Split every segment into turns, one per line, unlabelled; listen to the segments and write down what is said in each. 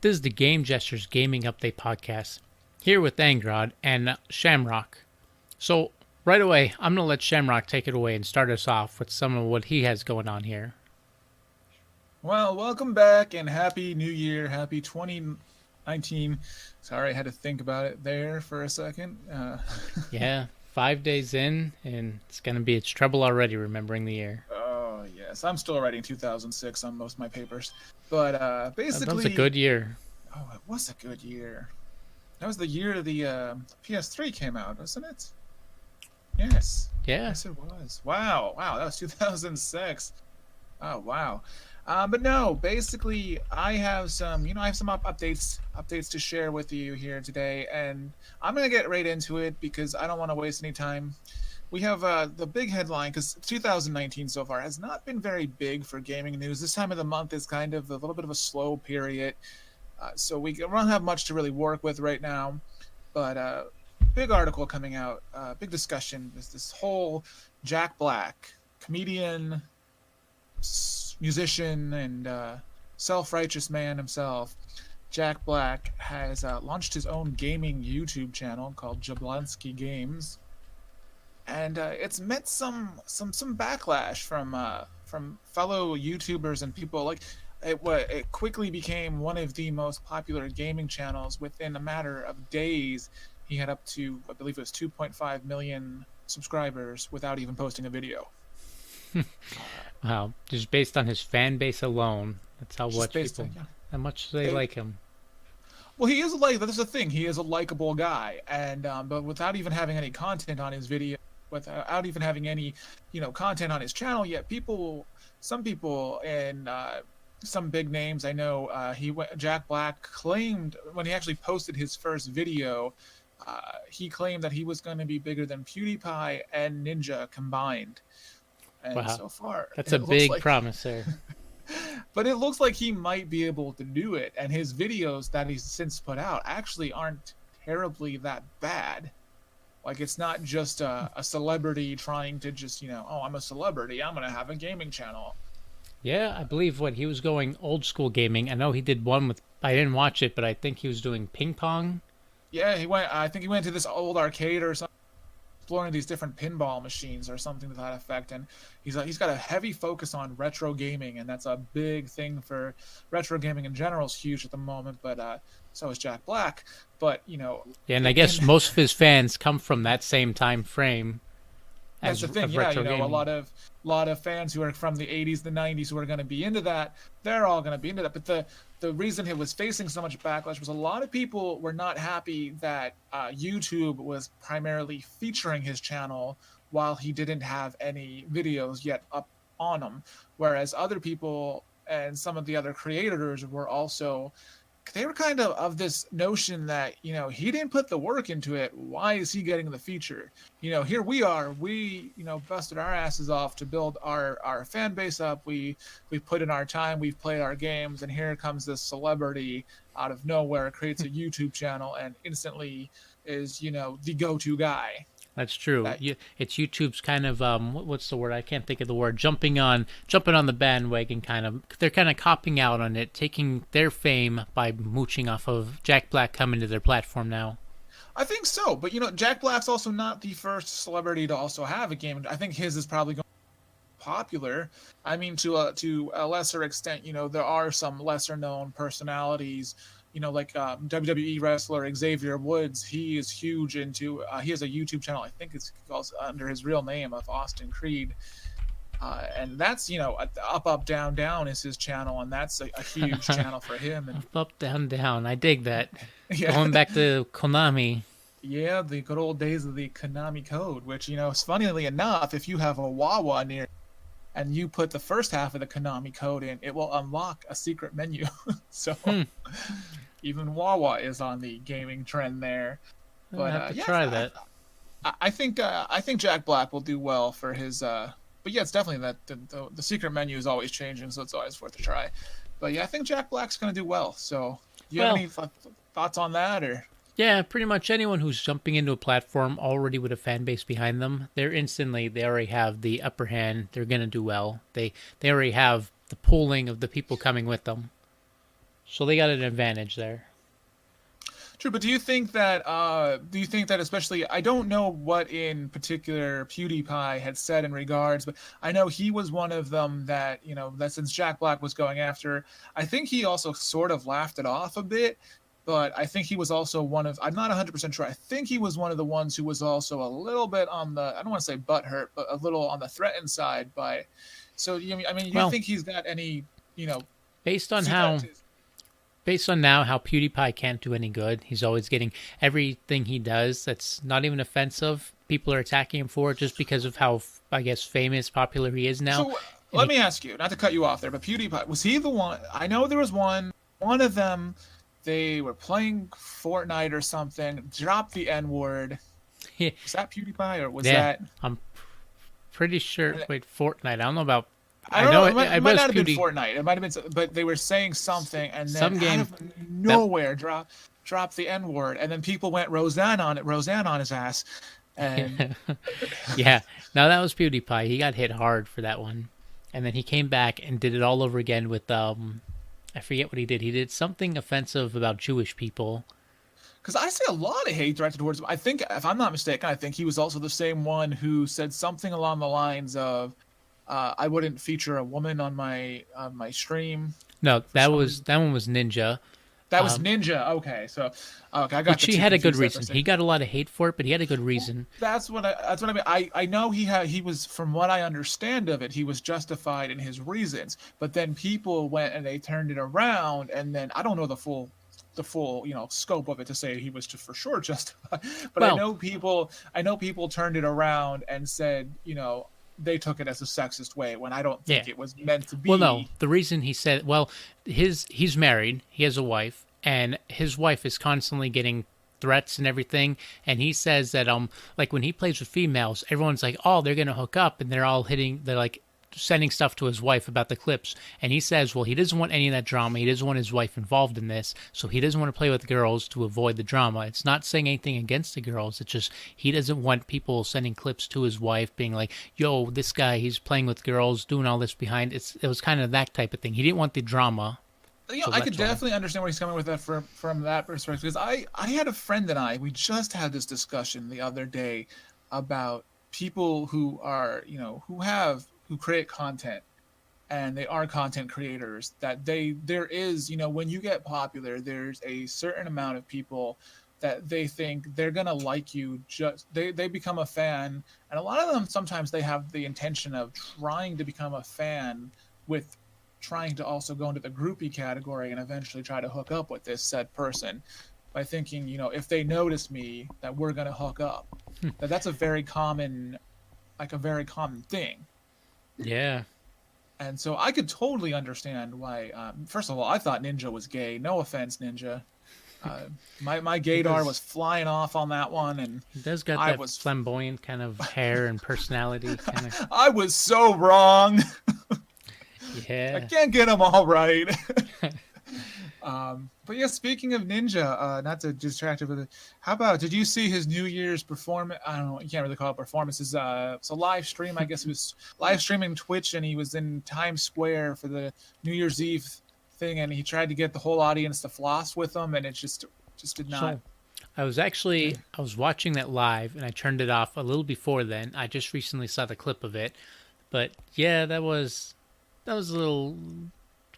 This is the Game Jesters Gaming Update Podcast, here with Angrod and Shamrock. So, right away, I'm going to let Shamrock take it away and start us off with some of what he has going on here.
Well, welcome back and Happy New Year. Happy 2019. Sorry, I had to think about it there for a second.
Yeah, 5 days in, and it's trouble already remembering the year.
Oh, yes. I'm still writing 2006 on most of my papers. But basically...
That was a good year.
Oh, it was a good year. That was the year the PS3 came out, wasn't it? Yes.
Yeah.
Yes, it was. Wow, that was 2006. Oh, wow. But no, basically, I have some updates to share with you here today, and I'm gonna get right into it because I don't want to waste any time. We have the big headline because 2019 so far has not been very big for gaming news. This time of the month is kind of a little bit of a slow period, so we don't have much to really work with right now. But big article coming out, big discussion. Is this whole Jack Black, comedian, musician, and self-righteous man himself, Jack Black, has launched his own gaming YouTube channel called Jablonski Games, and it's met some backlash from fellow YouTubers and people. Like it quickly became one of the most popular gaming channels within a matter of days. He had up to, I believe it was 2.5 million subscribers without even posting a video.
Wow, just based on his fan base alone, that's how much they like him.
Well, that's the thing. He is a likable guy, and but without even having any content on his video, without even having any, content on his channel yet, some people and some big names I know, Jack Black claimed when he actually posted his first video, he claimed that he was going to be bigger than PewDiePie and Ninja combined. And
wow,
so far,
that's a big promise there.
But it looks like he might be able to do it, and his videos that he's since put out actually aren't terribly that bad. Like, it's not just a celebrity trying to just, oh, I'm a celebrity, I'm going to have a gaming channel.
Yeah, I believe he was going old school gaming. I know he did one with, I didn't watch it, but I think he was doing ping pong.
Yeah, I think he went to this old arcade or something, exploring these different pinball machines or something to that effect, and he's got a heavy focus on retro gaming, and that's a big thing for retro gaming in general. Is huge at the moment, but so is Jack Black. But yeah,
and I guess most of his fans come from that same time frame.
That's the thing, yeah. Gaming. A lot of fans who are from the 80s, the 90s, who are going to be into that. They're all going to be into that. But the reason it was facing so much backlash was a lot of people were not happy that YouTube was primarily featuring his channel while he didn't have any videos yet up on him. Whereas other people and some of the other creators were also, they were kind of this notion that, he didn't put the work into it. Why is he getting the feature? Here we are. We, busted our asses off to build our fan base up. We put in our time. We've played our games. And here comes this celebrity out of nowhere, creates a YouTube channel, and instantly is, the go-to guy.
That's true. It's YouTube's kind of what's the word? I can't think of the word. Jumping on the bandwagon, kind of. They're kind of copping out on it, taking their fame by mooching off of Jack Black coming to their platform now.
I think so, but Jack Black's also not the first celebrity to also have a game. I think his is probably going to be popular. I mean, to a lesser extent, there are some lesser known personalities. Like WWE wrestler Xavier Woods, he is huge into. He has a YouTube channel. I think it's called under his real name of Austin Creed, and that's up down down is his channel, and that's a huge channel for him. And
up down down, I dig that. Yeah. Going back to Konami.
Yeah, the good old days of the Konami code, which funnily enough, if you have a Wawa near, and you put the first half of the Konami code in, it will unlock a secret menu. So even Wawa is on the gaming trend there.
But I have to try that.
I think Jack Black will do well for his. But yeah, it's definitely that the secret menu is always changing, so it's always worth a try. But yeah, I think Jack Black's going to do well. So do you have any thoughts on that, or?
Yeah, pretty much anyone who's jumping into a platform already with a fan base behind them, they already have the upper hand. They're going to do well. They already have the pooling of the people coming with them. So they got an advantage there.
True, but do you think that especially, I don't know what in particular PewDiePie had said in regards, but I know he was one of them that, that since Jack Black was going after, I think he also sort of laughed it off a bit, but I think he was also one of, I'm not 100% sure, I think he was one of the ones who was also a little bit on the, I don't want to say butthurt, but a little on the threatened side by, so, you think he's got any,
based on how now how PewDiePie can't do any good. He's always getting everything he does that's not even offensive. People are attacking him for it just because of how, I guess, famous, popular he is now.
So let me ask you, not to cut you off there, but PewDiePie, was he the one? I know there was one of them, they were playing Fortnite or something, dropped the N-word. Was that PewDiePie or was that?
I'm pretty sure. Wait, Fortnite. I don't know about.
I know it might not have been Fortnite. It might have been, but they were saying something, and then
some game
out of nowhere dropped the N word, and then people went Roseanne on his ass, and
yeah. Now that was PewDiePie. He got hit hard for that one, and then he came back and did it all over again with I forget what he did. He did something offensive about Jewish people.
Because I see a lot of hate directed towards him. I think, if I'm not mistaken, I think he was also the same one who said something along the lines of, I wouldn't feature a woman on my stream.
No, that one was Ninja.
That was Ninja. Okay, so I got.
Which he had a good reason. He got a lot of hate for it, but he had a good reason.
Well, that's what I mean. I know he was, from what I understand of it, he was justified in his reasons. But then people went and they turned it around, and then I don't know the full scope of it to say he was for sure justified. But I know people turned it around and said, they took it as a sexist way when I don't think it was meant to be.
Well, no, the reason he said, he's married, he has a wife, and his wife is constantly getting threats and everything, and he says that like when he plays with females, everyone's like, oh, they're gonna hook up, and they're like sending stuff to his wife about the clips, and he says, well, he doesn't want any of that drama. He doesn't want his wife involved in this, so he doesn't want to play with girls to avoid the drama. It's not saying anything against the girls. It's just he doesn't want people sending clips to his wife being like, yo, this guy, he's playing with girls, doing all this behind. It was kind of that type of thing. He didn't want the drama.
I could definitely understand where he's coming with that from that perspective, because I had a friend and we just had this discussion the other day about people who are, who create content, and they are content creators, that there is, when you get popular, there's a certain amount of people that they think they're going to like you, just they become a fan, and a lot of them, sometimes they have the intention of trying to become a fan with trying to also go into the groupie category and eventually try to hook up with this said person by thinking, if they notice me, that we're going to hook up. That's a very common thing.
Yeah.
And so I could totally understand why. First of all, I thought Ninja was gay. No offense, Ninja. My gaydar was flying off on that one, and
he does got that flamboyant kind of hair and personality. Kind of.
I was so wrong.
Yeah.
I can't get them all right. But yeah, speaking of Ninja, not to distract you with it, how about, did you see his New Year's performance? I don't know, you can't really call it performances. It's a live stream. I guess he was live streaming Twitch, and he was in Times Square for the New Year's Eve thing, and he tried to get the whole audience to floss with him, and it just did not.
So, I was watching that live, and I turned it off a little before then. I just recently saw the clip of it, but yeah, that was a little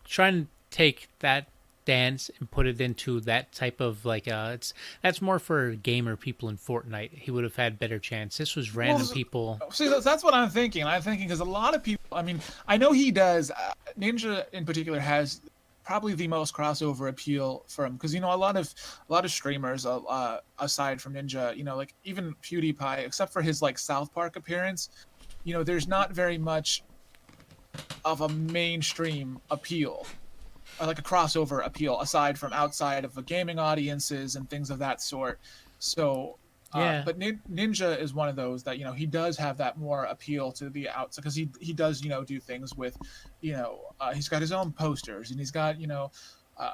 trying to take that dance and put it into that type of that's more for gamer people in Fortnite. He would have had better chance. This was random people.
See, that's what I'm thinking. Because a lot of people, I know he does. Ninja in particular has probably the most crossover appeal for him, because a lot of streamers aside from Ninja, like even PewDiePie, except for his South Park appearance, there's not very much of a mainstream appeal, or like a crossover appeal, aside from outside of the gaming audiences and things of that sort. So yeah, but Ninja is one of those that he does have that more appeal to the outside, because he does do things with he's got his own posters, and he's got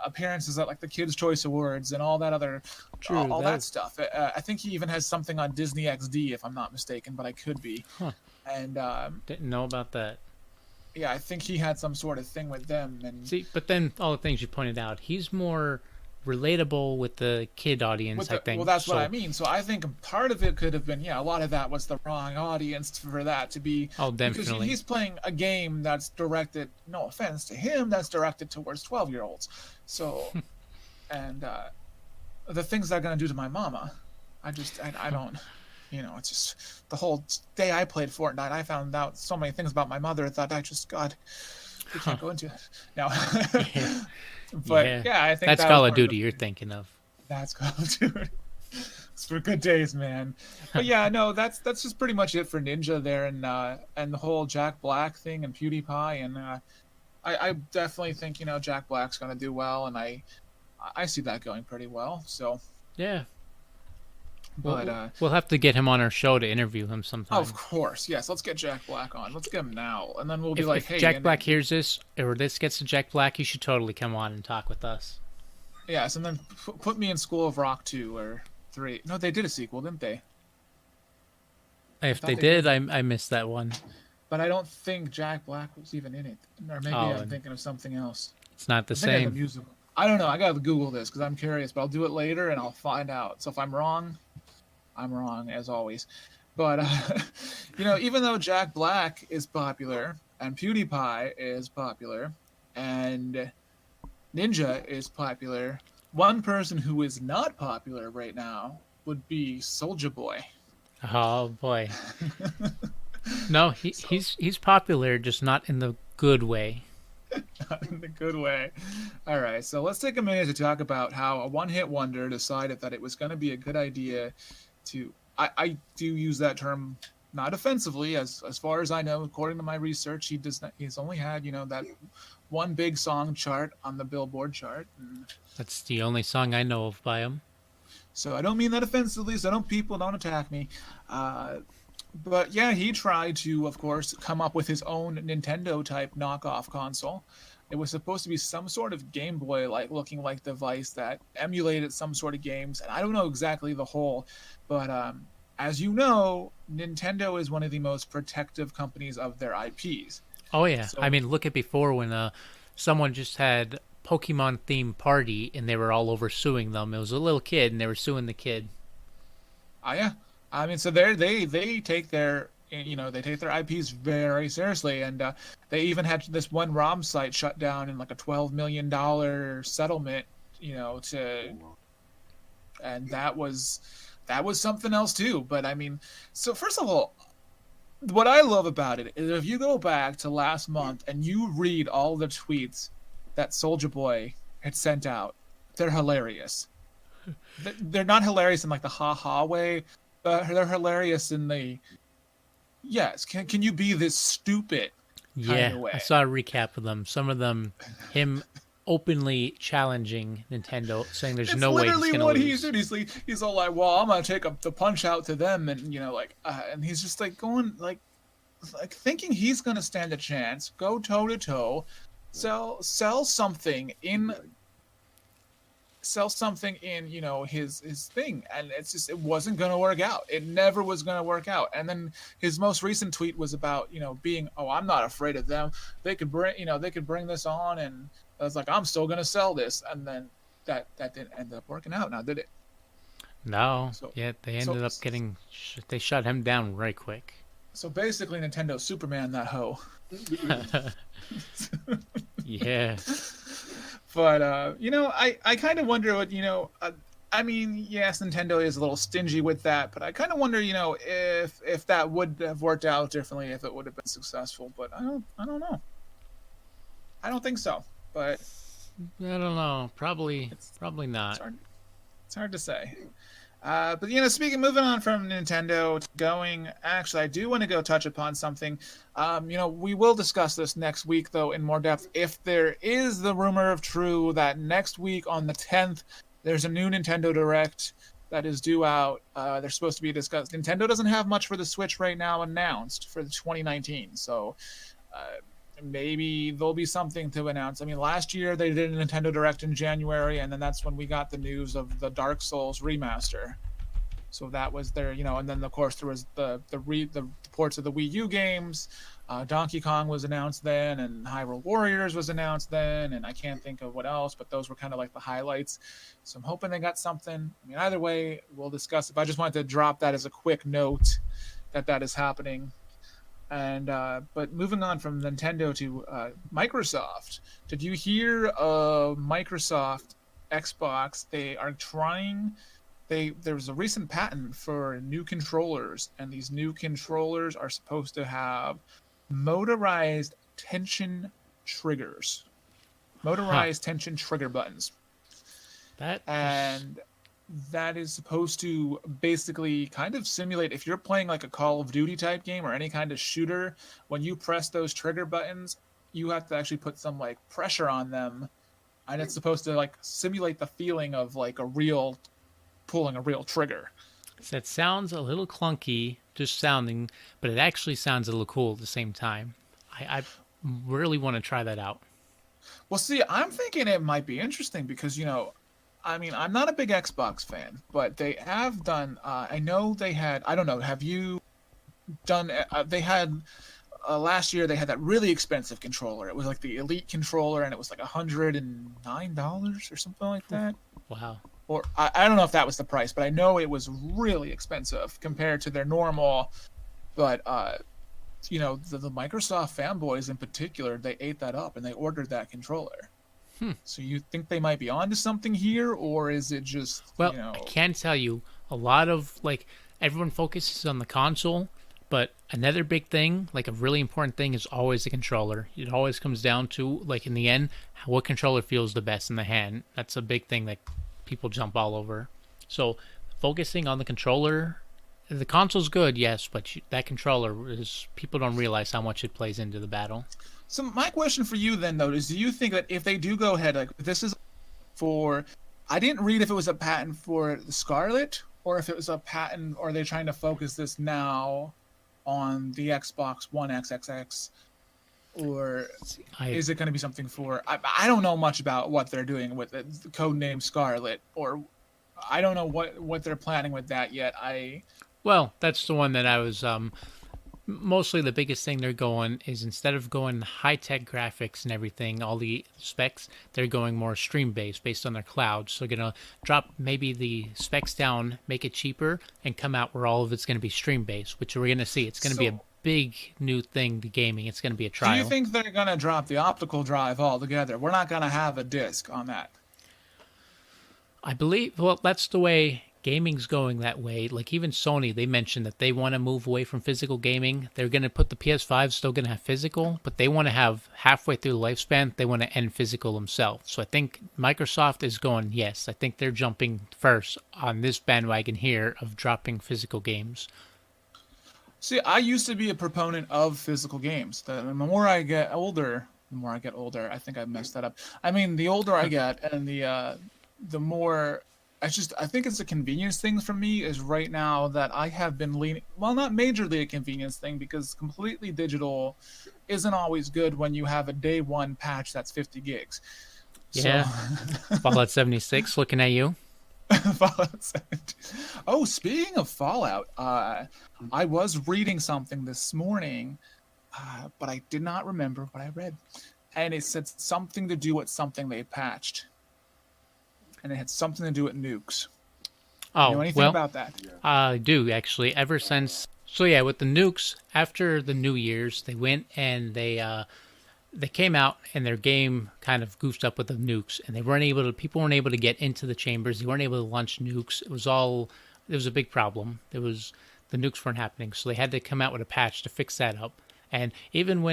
appearances at the Kids Choice Awards and all that other all that stuff. I think he even has something on Disney XD, if I'm not mistaken, but I could be.
And didn't know about that.
yeah, I think he had some sort of thing with them. And
see, but then all the things you pointed out, he's more relatable with the kid audience, I think.
Well, that's what I mean. So I think part of it could have been, yeah, a lot of that was the wrong audience for that to be.
Oh,
because
definitely.
he's playing a game that's directed, no offense to him, that's directed towards 12-year-olds. So, and the things they're gonna do to my mama, I don't. It's just the whole day I played Fortnite, I found out so many things about my mother that God, we can't go into it now.
Yeah.
But yeah, I think
that's Call of Duty you're thinking of.
That's Call of Duty. It's for good days, man. But yeah, no, that's just pretty much it for Ninja there, and the whole Jack Black thing and PewDiePie, and I definitely think Jack Black's gonna do well, and I see that going pretty well. So
yeah.
But
we'll have to get him on our show to interview him sometime.
Of course, yes. Let's get Jack Black on. Let's get him now, and then we'll be like,
if
"Hey,
Jack Black hears this, or this gets to Jack Black, he should totally come on and talk with us."
Yes, and then put me in School of Rock 2 or 3. No, they did a sequel, didn't they?
If they did, I missed that one.
But I don't think Jack Black was even in it, or maybe I'm thinking of something else.
It's not the same.
Musical. I don't know. I gotta Google this because I'm curious, but I'll do it later and I'll find out. So if I'm wrong, I'm wrong as always. But even though Jack Black is popular and PewDiePie is popular and Ninja is popular, one person who is not popular right now would be Soulja Boy.
Oh boy. No, he's popular, just not in the good way.
Not in the good way. All right, so let's take a minute to talk about how a one-hit wonder decided that it was going to be a good idea to. I do use that term not offensively, as far as I know, according to my research, he's only had that one big song chart on the Billboard chart.
That's the only song I know of by him.
So I don't mean that offensively, so don't attack me. But yeah, he tried to, of course, come up with his own Nintendo-type knockoff console. It was supposed to be some sort of Game Boy-like looking like device that emulated some sort of games. And I don't know exactly the whole, but as you know, Nintendo is one of the most protective companies of their IPs.
Oh yeah, so, I mean, look at before when someone just had Pokemon themed party and they were all over suing them. It was a little kid and they were suing the kid.
Oh yeah, I mean, so they take their IPs very seriously, and they even had this one ROM site shut down in like a $12 million settlement, and that was something else too. But I mean, so first of all, what I love about it is if you go back to last month and you read all the tweets that Soulja Boy had sent out, they're hilarious. They're not hilarious in like the ha-ha way, but they're hilarious in the yes, can you be this stupid kind of way.
I saw a recap of them. Some of them, him openly challenging Nintendo, saying there's no way he's going to lose.
He's all like, well, I'm going to take the punch out to them, and and he's just like going like thinking he's going to stand a chance, go toe to toe, sell something in his thing, and it wasn't going to work out. It never was going to work out. And then his most recent tweet was about being, I'm not afraid of them. They could bring this on, and I was like, I'm still going to sell this. And then that didn't end up working out, now did it?
No. They ended up they shut him down right quick.
So basically Nintendo's Superman, that hoe.
Yeah.
But I kind of wonder what I mean, yes, Nintendo is a little stingy with that, but I kind of wonder if that would have worked out differently, if it would have been successful. But I don't know. I don't think so. But
I don't know. Probably not.
It's hard to say. But moving on from Nintendo, actually, I do want to go touch upon something. We will discuss this next week, though, in more depth. If there is the rumor of true that next week on the 10th, there's a new Nintendo Direct that is due out. They're supposed to be discussed. Nintendo doesn't have much for the Switch right now announced for the 2019, so maybe there'll be something to announce. I mean, last year they did a Nintendo Direct in January, and then that's when we got the news of the Dark Souls remaster. So that was their, and then of course there was the ports of the Wii U games. Donkey Kong was announced then, and Hyrule Warriors was announced then, and I can't think of what else, but those were kind of like the highlights. So I'm hoping they got something. I mean, either way, we'll discuss it. But I just wanted to drop that as a quick note that is happening. And but moving on from Nintendo to Microsoft, did you hear of Microsoft Xbox? They are trying. There was a recent patent for new controllers, and these new controllers are supposed to have motorized tension triggers, tension trigger buttons. That is supposed to basically kind of simulate, if you're playing like a Call of Duty type game or any kind of shooter, when you press those trigger buttons, you have to actually put some like pressure on them, and it's supposed to like simulate the feeling of like pulling a real trigger.
So that sounds a little clunky, just sounding, but it actually sounds a little cool at the same time. I really want to try that out.
Well, see, I'm thinking it might be interesting because, I mean, I'm not a big Xbox fan, but they have done, I know they had, I don't know, have you done, they had, last year they had that really expensive controller. It was like the Elite controller, and it was like $109 or something like that.
Wow.
Or I don't know if that was the price, but I know it was really expensive compared to their normal. But the Microsoft fanboys in particular, they ate that up and they ordered that controller. So you think they might be onto something here, or is it just
I can tell you a lot of everyone focuses on the console, but another big thing, like a really important thing, is always the controller. It always comes down to in the end, what controller feels the best in the hand. That's a big thing that people jump all over. So focusing on the controller, the console's good, yes, but that controller is, people don't realize how much it plays into the battle.
So my question for you then, though, is do you think that if they do go ahead, this is for, I didn't read if it was a patent for the Scarlet or if it was a patent, or are they trying to focus this now on the Xbox One XXX, or is it going to be something for, I don't know much about what they're doing with it, the code name Scarlet, or I don't know what they're planning with that yet.
Well, that's the one that I was, mostly the biggest thing they're going is, instead of going high-tech graphics and everything, all the specs, they're going more stream-based based on their cloud. So they're going to drop maybe the specs down, make it cheaper, and come out where all of it's going to be stream-based, which we're going to see. It's going to be a big new thing to gaming. It's going to be a trial.
Do you think they're going to drop the optical drive altogether? We're not going to have a disc on that.
I believe, well, that's the way gaming's going that way. Like even Sony, they mentioned that they want to move away from physical gaming. They're going to put the PS5 still going to have physical, but they want to have halfway through the lifespan, they want to end physical themselves. So I think Microsoft is going, yes, I think they're jumping first on this bandwagon here of dropping physical games.
See, I used to be a proponent of physical games. The more I get older, I think I messed that up. I mean, the older I get, and the more, I think it's a convenience thing for me, is right now that I have been leaning, well, not majorly a convenience thing, because completely digital isn't always good when you have a day one patch that's 50 gigs.
Yeah. So. Fallout 76, looking at you.
Fallout 70. Oh, speaking of Fallout, I was reading something this morning, but I did not remember what I read. And it said something to do with something they patched. And it had something to do with nukes.
Oh,
you know anything about that?
I do, actually. Ever since... So yeah, with the nukes, after the New Year's, they went and they came out and their game kind of goofed up with the nukes. And people weren't able to get into the chambers. They weren't able to launch nukes. It was a big problem. The nukes weren't happening. So they had to come out with a patch to fix that up. And even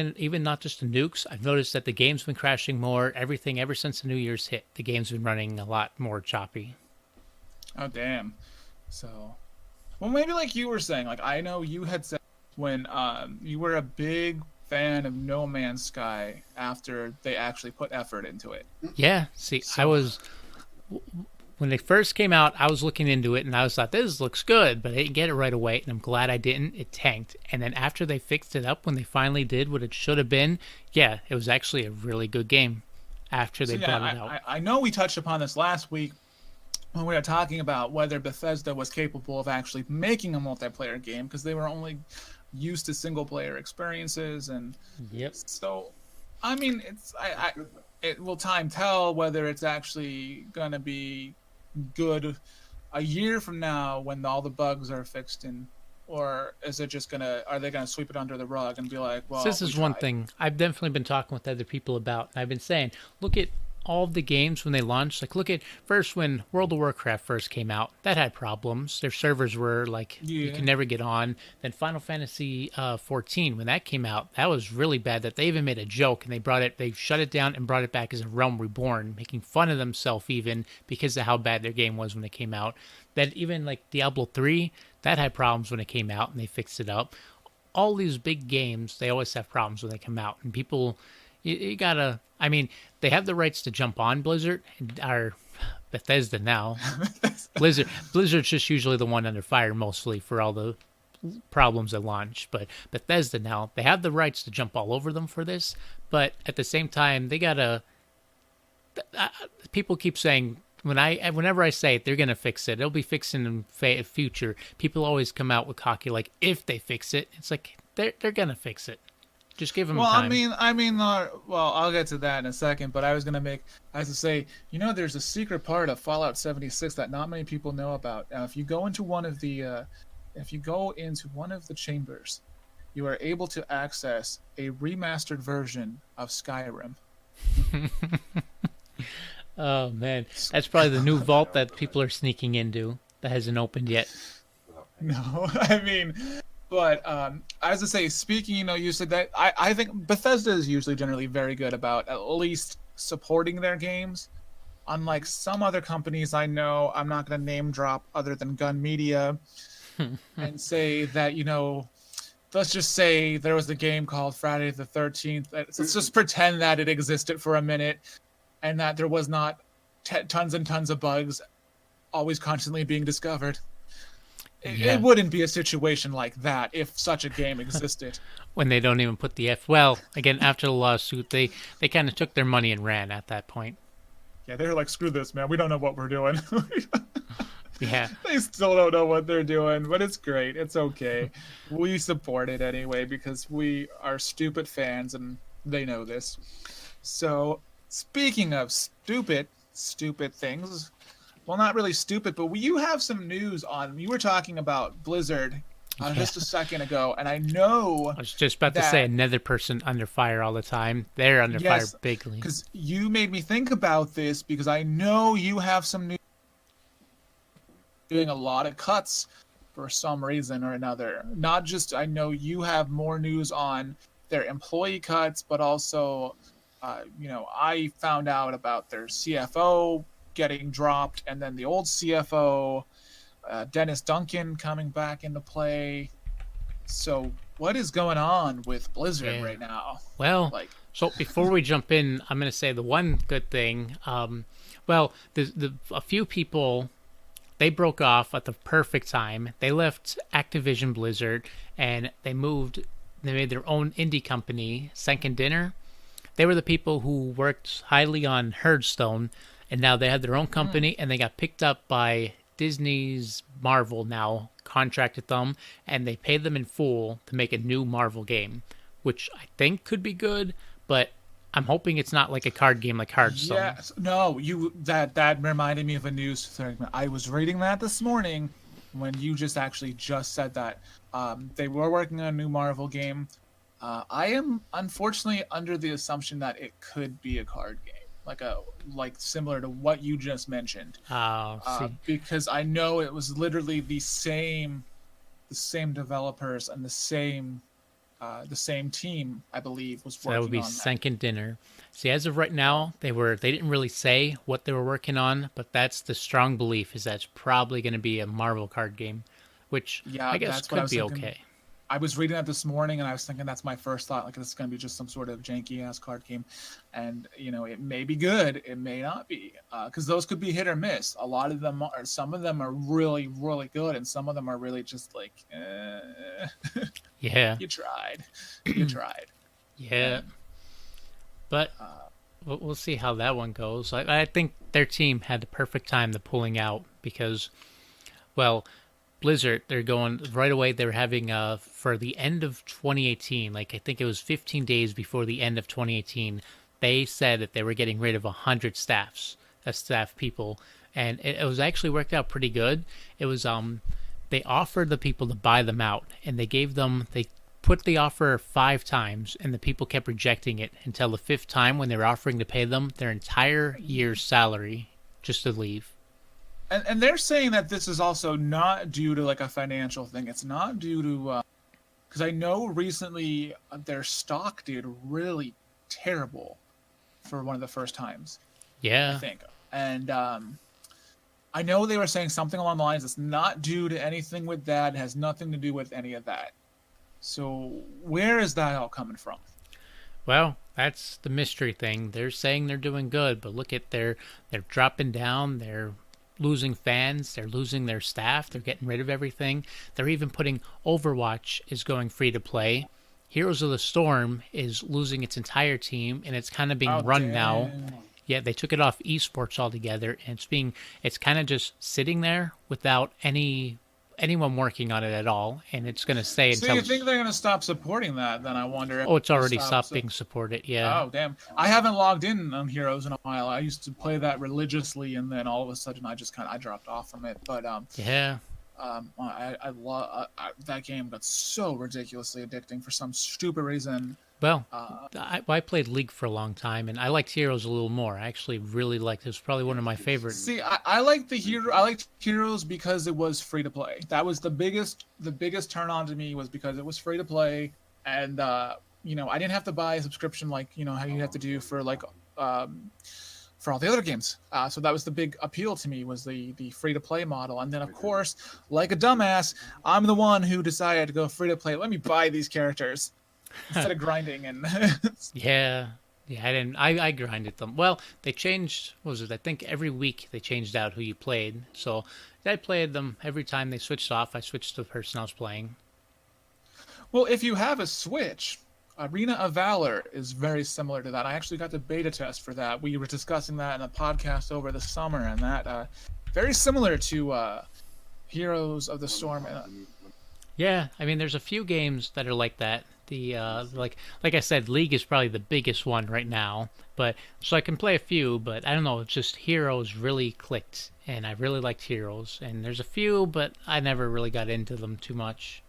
not just the nukes, I've noticed that the game's been crashing more. Everything ever since the New Year's hit, the game's been running a lot more choppy.
Oh, damn. So, well, maybe like you were saying, like I know you had said when you were a big fan of No Man's Sky after they actually put effort into it.
Yeah. See, when they first came out, I was looking into it, and I was like, this looks good, but I didn't get it right away, and I'm glad I didn't. It tanked. And then after they fixed it up, when they finally did what it should have been, yeah, it was actually a really good game after they brought it out.
I know we touched upon this last week when we were talking about whether Bethesda was capable of actually making a multiplayer game, because they were only used to single player experiences, and so I mean it will time tell whether it's actually gonna be good a year from now when all the bugs are fixed, or is it just are they gonna sweep it under the rug and be like, well,
so this is one thing I've definitely been talking with other people about, and I've been saying, look at all of the games when they launched. Like, look at first when World of Warcraft first came out, that had problems. Their servers were like, you could never get on. Then Final Fantasy 14, when that came out, that was really bad. That they even made a joke and they shut it down and brought it back as a Realm Reborn, making fun of themselves even because of how bad their game was when it came out. That even like Diablo 3, that had problems when it came out and they fixed it up. All these big games, they always have problems when they come out, and people, you gotta. I mean, they have the rights to jump on Blizzard, or Bethesda now. Blizzard's just usually the one under fire mostly for all the problems at launch. But Bethesda now, they have the rights to jump all over them for this. But at the same time, they gotta. People keep saying, whenever I say it, they're gonna fix it. It'll be fixing in future. People always come out with cocky like, if they fix it, it's like they're gonna fix it. Just give them time.
Well, I'll get to that in a second, but I was to say, there's a secret part of Fallout 76 that not many people know about. Now, if you go into one of the chambers, you are able to access a remastered version of Skyrim.
Oh man, that's probably the new vault that people are sneaking into that hasn't opened yet.
No, I mean. But I was to say, speaking, you said that I think Bethesda is usually generally very good about at least supporting their games. Unlike some other companies I know, I'm not going to name drop other than Gun Media, and say that, let's just say there was a game called Friday the 13th. Let's just pretend that it existed for a minute and that there was not tons and tons of bugs always constantly being discovered. It wouldn't be a situation like that if such a game existed.
When they don't even put the F. Well, again, after the lawsuit, they kind of took their money and ran at that point.
Yeah, they were like, screw this, man. We don't know what we're doing.
Yeah.
They still don't know what they're doing, but it's great. It's okay. We support it anyway because we are stupid fans and they know this. So, speaking of stupid things... Well, not really stupid, but you have some news on. You were talking about Blizzard just a second ago, and I know.
I was just about to say another person under fire all the time. They're under fire bigly.
Because you made me think about this because I know you have some news. Doing a lot of cuts for some reason or another. Not just, I know you have more news on their employee cuts, but also, I found out about their CFO getting dropped, and then the old CFO, Dennis Duncan, coming back into play. So what is going on with Blizzard right now?
Well, so before we jump in, I'm going to say the one good thing. A few people, they broke off at the perfect time. They left Activision Blizzard and they made their own indie company, Second Dinner. They were the people who worked highly on Hearthstone, and now they have their own company, and they got picked up by Disney's Marvel now, contracted them, and they paid them in full to make a new Marvel game, which I think could be good, but I'm hoping it's not like a card game like Hearthstone.
Yes, no, that reminded me of a news segment. I was reading that this morning when you just said that. They were working on a new Marvel game. I am unfortunately under the assumption that it could be a card game, like similar to what you just mentioned. Because I know it was literally the same developers and the same team, I believe, was working on that.
That would be Second Dinner. See, as of right now, they didn't really say what they were working on, but that's the strong belief is that's probably going to be a Marvel card game, which I guess could be okay.
I was reading that this morning, and I was thinking that's my first thought. Like, this is going to be just some sort of janky-ass card game. And, it may be good. It may not be. Because those could be hit or miss. A lot of them are. Some of them are really, really good, and some of them are really just like,
yeah.
You tried.
Yeah. But we'll see how that one goes. I think their team had the perfect time to pulling out because, well, Blizzard, they're going right away. They're having for the end of 2018, like I think it was 15 days before the end of 2018, they said that they were getting rid of 100 staff people, and it was actually worked out pretty good. It was they offered the people to buy them out, and they put the offer 5 times, and the people kept rejecting it until the 5th time when they were offering to pay them their entire year's salary just to leave.
And they're saying that this is also not due to like a financial thing. It's not due to because I know recently their stock did really terrible for one of the first times.
Yeah,
I think, and I know they were saying something along the lines. It's not due to anything with that. It has nothing to do with any of that. So where is that all coming from?
well, that's the mystery thing. They're saying they're doing good, but look at they're dropping down. They're losing fans, they're losing their staff, they're getting rid of everything. They're even putting Overwatch is going free to play. Heroes of the Storm is losing its entire team, and it's kind of being run now. Yeah, they took it off esports altogether, and it's kind of just sitting there without anyone working on it at all, and it's going to stay until.
So you think they're going to stop supporting that? Then I wonder.
Oh, it's already stopped being supported. Yeah.
Oh, damn! I haven't logged in on Heroes in a while. I used to play that religiously, and then all of a sudden I just I dropped off from it. But
yeah.
I love that game. Got so ridiculously addicting for some stupid reason.
Well, I played League for a long time, and I liked Heroes a little more. I actually really liked it. It was probably one of my favorites.
See, I liked I liked Heroes because it was free to play. That was the biggest turn on to me, was because it was free to play, and I didn't have to buy a subscription like how you have to do for like for all the other games. So that was the big appeal to me, was the free to play model. And then of course, like a dumbass, I'm the one who decided to go free to play. Let me buy these characters instead of grinding. And
yeah, I grinded them. Well, they changed. What was it? I think every week they changed out who you played. So I played them every time they switched off. I switched to the person I was playing.
Well, if you have a Switch, Arena of Valor is very similar to that. I actually got the beta test for that. We were discussing that in a podcast over the summer, and that very similar to Heroes of the Storm.
Yeah, I mean, there's a few games that are like that. The like I said, League is probably the biggest one right now. But so I can play a few, but I don't know. It's just Heroes really clicked, and I really liked Heroes. And there's a few, but I never really got into them too much.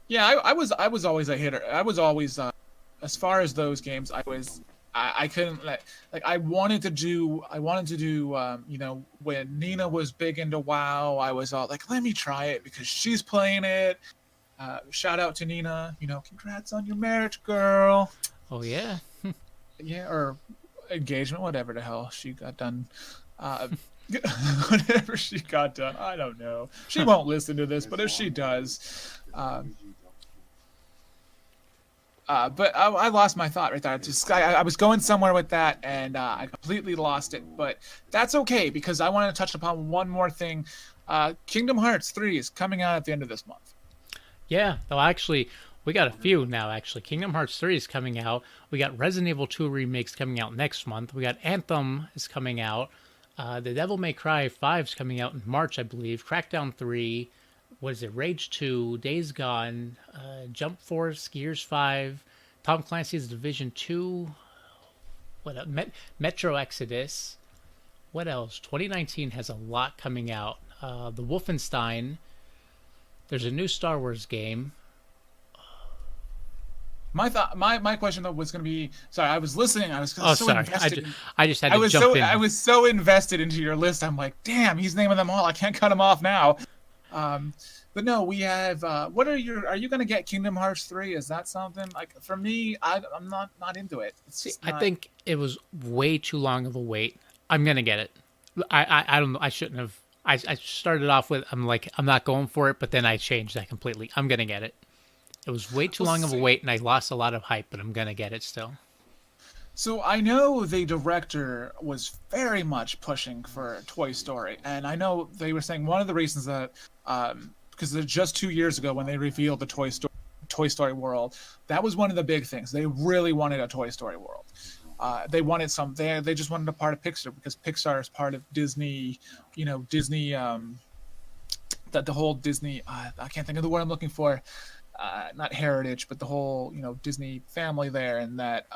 Yeah, I was always a hitter. I was always as far as those games, I couldn't like I wanted to do when Nina was big into WoW, I was all like, let me try it because she's playing it. Shout out to Nina, congrats on your marriage, girl.
Oh yeah.
Yeah, or engagement, whatever the hell she got done. Whatever she got done, I don't know. She won't listen to this, but if she does, but I lost my thought right there. I was going somewhere with that, and I completely lost it. But that's okay, because I wanted to touch upon one more thing. Kingdom Hearts 3 is coming out at the end of this month.
Yeah, well, actually, we got a few now, actually. Kingdom Hearts 3 is coming out. We got Resident Evil 2 remakes coming out next month. We got Anthem is coming out. The Devil May Cry 5 is coming out in March, I believe. Crackdown 3. What is it? Rage 2, Days Gone, Jump Force, Gears 5, Tom Clancy's Division 2, Metro Exodus. What else? 2019 has a lot coming out. The Wolfenstein. There's a new Star Wars game.
My question though was going to be, sorry, I was listening. I was so
sorry.
invested.
I just had to jump in.
I was so invested into your list. I'm like, damn, he's naming them all. I can't cut him off now. But no, we have. Are you going to get Kingdom Hearts 3? Is that something like for me? I'm not into it.
I think it was way too long of a wait. I'm going to get it. I don't know. I shouldn't have. I started off with I'm not going for it, but then I changed that completely. I'm going to get it. It was way too long of a wait, and I lost a lot of hype, but I'm going to get it still.
So I know the director was very much pushing for Toy Story, and I know they were saying one of the reasons that, because just 2 years ago when they revealed the Toy Story world, that was one of the big things. They really wanted a Toy Story world. They wanted some. They just wanted a part of Pixar because Pixar is part of Disney. Disney. That the whole Disney. I can't think of the word I'm looking for. Not heritage, but the whole Disney family there, and that.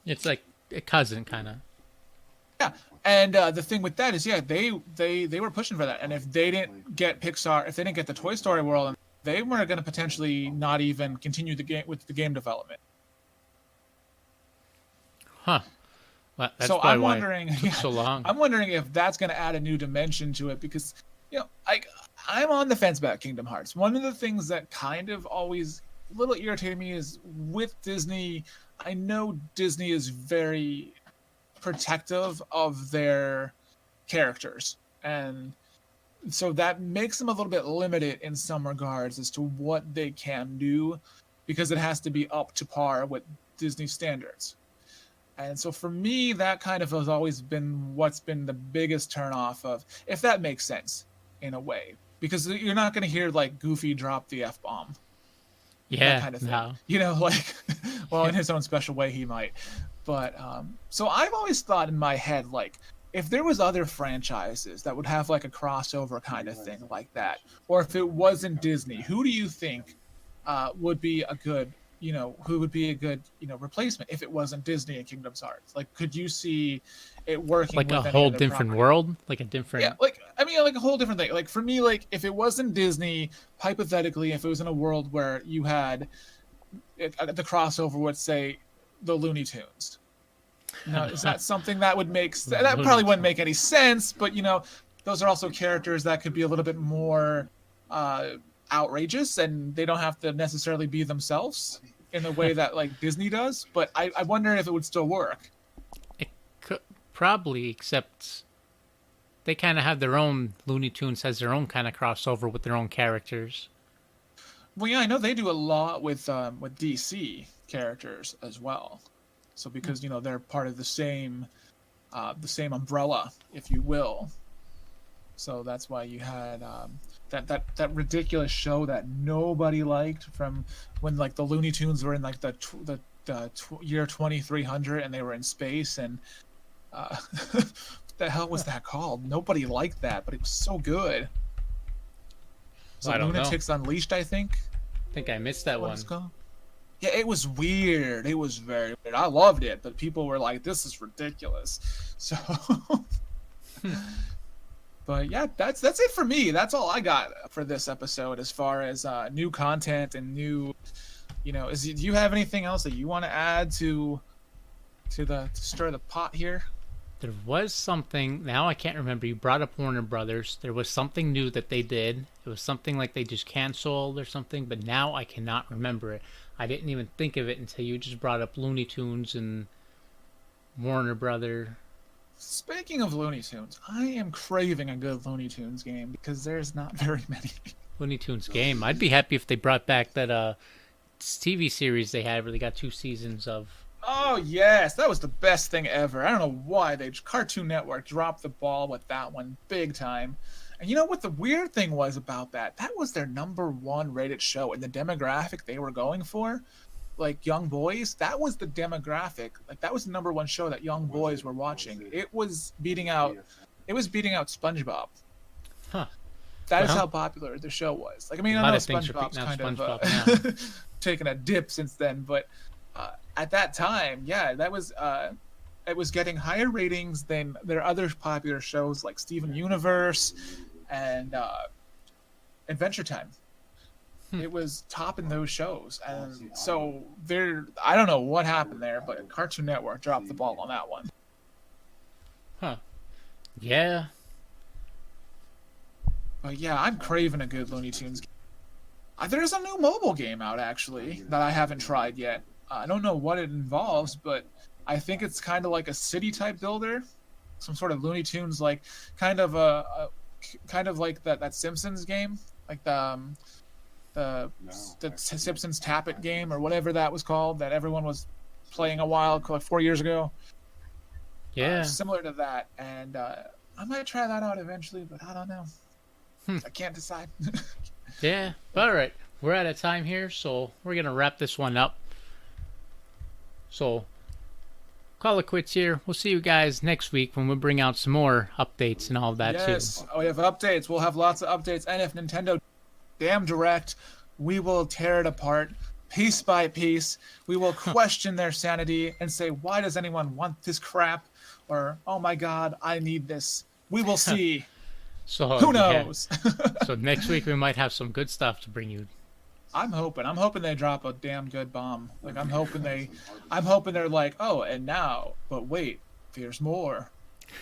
It's like a cousin kind of.
Yeah, and the thing with that is, they were pushing for that, and if they didn't get Pixar, if they didn't get the Toy Story world, they were going to potentially not even continue the game development.
Huh. Well, that's
so I'm wondering,
it took so long.
I'm wondering if that's going to add a new dimension to it because, I'm on the fence about Kingdom Hearts. One of the things that kind of always a little irritated me is with Disney. I know Disney is very protective of their characters, and so that makes them a little bit limited in some regards as to what they can do, because it has to be up to par with Disney standards. And so for me, that kind of has always been what's been the biggest turnoff of, if that makes sense in a way, because you're not going to hear like Goofy drop the F-bomb.
Yeah,
that kind of thing.
No.
Well, in his own special way, he might. But so I've always thought in my head, like, if there was other franchises that would have like a crossover kind of thing like that, or if it wasn't Disney, who do you think would be a good, who would be a good, replacement if it wasn't Disney and Kingdom Hearts? Like, could you see it working
like
with
a whole different world, like a different?
Yeah, like a whole different thing. Like for me, like if it wasn't Disney, hypothetically, if it was in a world where you had the crossover with, say, the Looney Tunes. Now, is that something that would make that probably wouldn't make any sense? But those are also characters that could be a little bit more outrageous, and they don't have to necessarily be themselves in the way that like Disney does. But I wonder if it would still work.
It could probably, except they kind of have their own. Looney Tunes has their own kind of crossover with their own characters.
Well, yeah, I know they do a lot with DC characters as well. So because they're part of the same umbrella, if you will. So that's why you had that ridiculous show that nobody liked from when like the Looney Tunes were in like the year 2300 and they were in space, and what the hell was that called? Nobody liked that, but it was so good. So
I don't
Lunatics
know.
Unleashed, I think.
I think I missed that one.
Yeah, it was weird. It was very weird. I loved it, but people were like, "This is ridiculous." So, but yeah, that's it for me. That's all I got for this episode as far as new content and new. Do you have anything else that you want to add to stir the pot here?
There was something. Now I can't remember. You brought up Warner Brothers. There was something new that they did. It was something like they just canceled or something, but now I cannot remember it. I didn't even think of it until you just brought up Looney Tunes and Warner Brother.
Speaking of Looney Tunes, I am craving a good Looney Tunes game because there's not very many.
Looney Tunes game. I'd be happy if they brought back that TV series they had where they got 2 seasons of.
Oh, yes. That was the best thing ever. I don't know why Cartoon Network dropped the ball with that one big time. And you know what the weird thing was about that? That was their #1 rated show, and the demographic they were going for, like young boys, that was the demographic. Like that was the #1 show that young boys were watching. It was beating out SpongeBob.
Huh.
That is how popular the show was. Like, I mean, I know SpongeBob's kind of taken a dip since then, but at that time, yeah, that was it was getting higher ratings than their other popular shows like Steven Universe and Adventure Time. It was topping those shows, and so I don't know what happened there, but Cartoon Network dropped the ball on that one.
Huh. Yeah.
But yeah, I'm craving a good Looney Tunes game. There's a new mobile game out, actually, that I haven't tried yet. I don't know what it involves, but I think it's kind of like a city-type builder. Some sort of Looney Tunes, like, kind of like that Simpsons game. Like the Simpsons Tap It game, or whatever that was called, that everyone was playing a while, like 4 years ago.
Yeah.
Similar to that, and I might try that out eventually, but I don't know. I can't decide.
Yeah. All right. We're out of time here, so we're going to wrap this one up. So call it quits here. We'll see you guys next week when we bring out some more updates and all of that too.
Yes, we have updates. We'll have lots of updates. And if Nintendo damn direct, we will tear it apart piece by piece. We will question their sanity and say, why does anyone want this crap? Or, oh my God, I need this. We will see.
So
who knows?
So next week we might have some good stuff to bring you.
I'm hoping they drop a damn good bomb. Like I'm hoping they're like, oh, and now, but wait, there's more.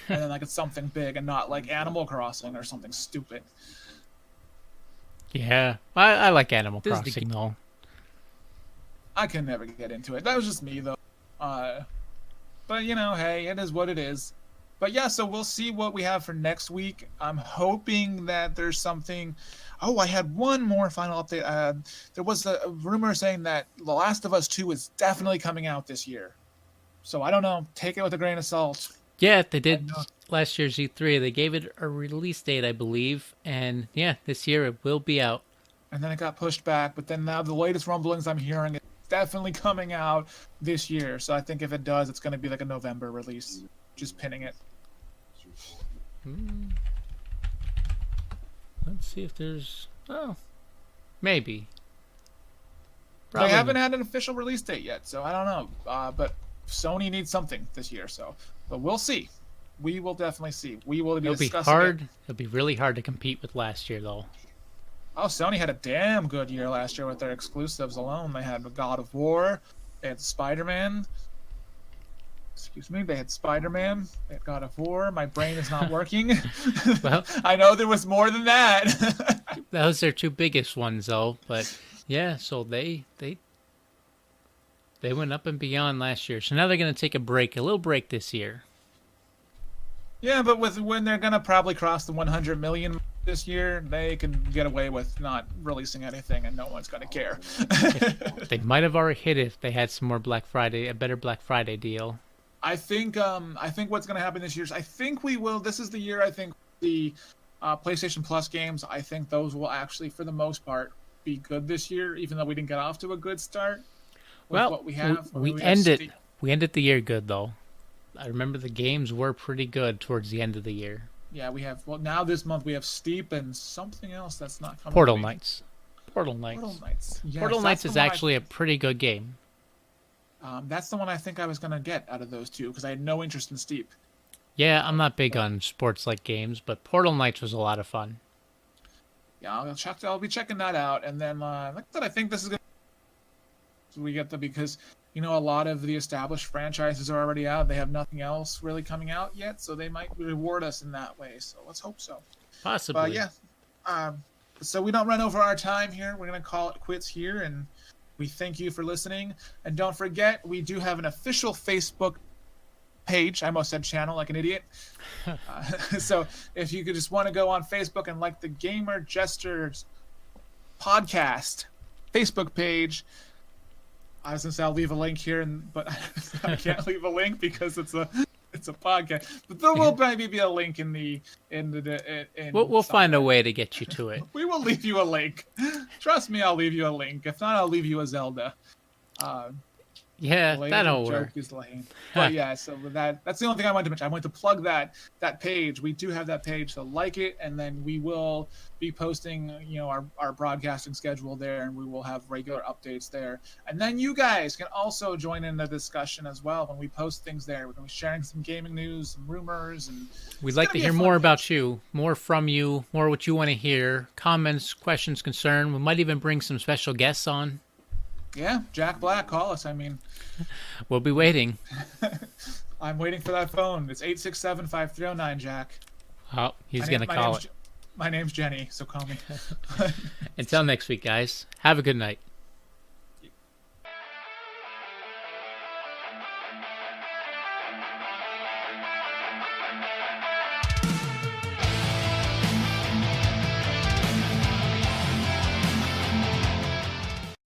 And then like it's something big and not like Animal Crossing or something stupid.
Yeah, I like Animal Crossing though.
I can never get into it. That was just me though. But you know, hey, it is what it is. But yeah, so we'll see what we have for next week. I'm hoping that there's something. Oh, I had one more final update. There was a rumor saying that The Last of Us 2 is definitely coming out this year. So I don't know. Take it with a grain of salt.
Yeah, they did last year's E3. They gave it a release date, I believe. And yeah, this year it will be out.
And then it got pushed back. But then now the latest rumblings I'm hearing, it's definitely coming out this year. So I think if it does, it's going to be like a November release. Just pinning it.
Let's see if there's... Oh, maybe.
Probably they haven't had an official release date yet, so I don't know. But Sony needs something this year, so... But we'll see. We will definitely see. We will be discussing it.
It'll be really hard to compete with last year, though.
Oh, Sony had a damn good year last year with their exclusives alone. They had God of War. They had Spider-Man. Excuse me, they had Spider-Man, they had God of War. My brain is not working. Well, I know there was more than that.
Those are two biggest ones, though. But yeah, so they went up and beyond last year. So now they're going to take a little break this year.
Yeah, but when they're going to probably cross the 100 million this year, they can get away with not releasing anything, and no one's going to care.
They might have already hit it if they had some more a better Black Friday deal.
I think what's going to happen this year is I think we will. This is the year I think the PlayStation Plus games. I think those will actually, for the most part, be good this year, even though we didn't get off to a good start.
Well,
what we have,
we ended the year good though. I remember the games were pretty good towards the end of the year.
Yeah, we have. Well, now this month we have Steep and something else that's not coming.
Portal Knights.
Yes,
Portal Knights is actually a pretty good game.
That's the one I think I was going to get out of those two because I had no interest in Steep.
Yeah, I'm not big on sports-like games, but Portal Knights was a lot of fun.
Yeah, I'll be checking that out. And then, like I said, I think this is going to... Because, you know, a lot of the established franchises are already out. They have nothing else really coming out yet, so they might reward us in that way. So let's hope so.
Possibly.
But, yeah. So we don't run over our time here. We're going to call it quits here, and... We thank you for listening. And don't forget, we do have an official Facebook page. I almost said channel like an idiot. So if you could just want to go on Facebook and like the Gamer Jesters podcast Facebook page. I was going to say I'll leave a link here, but I can't leave a link because it's a podcast. But there will maybe be a link
We'll find a way to get you to it.
We will leave you a link. Trust me, I'll leave you a link. If not, I'll leave you a Zelda.
Yeah, that'll work.
But yeah, so with that's the only thing I wanted to mention. I wanted to plug that page. We do have that page, so like it, and then we will be posting, you know, our broadcasting schedule there, and we will have regular updates there. And then you guys can also join in the discussion as well when we post things there. We're going to be sharing some gaming news, some rumors, and
we'd like to hear more about you, more from you, more what you want to hear, comments, questions, concern. We might even bring some special guests on.
Yeah, Jack Black, call us. I mean,
we'll be waiting.
I'm waiting for that phone. It's 867-5309, Jack.
Oh, he's going to call it.
My name's Jenny, so call me.
Until next week, guys. Have a good night.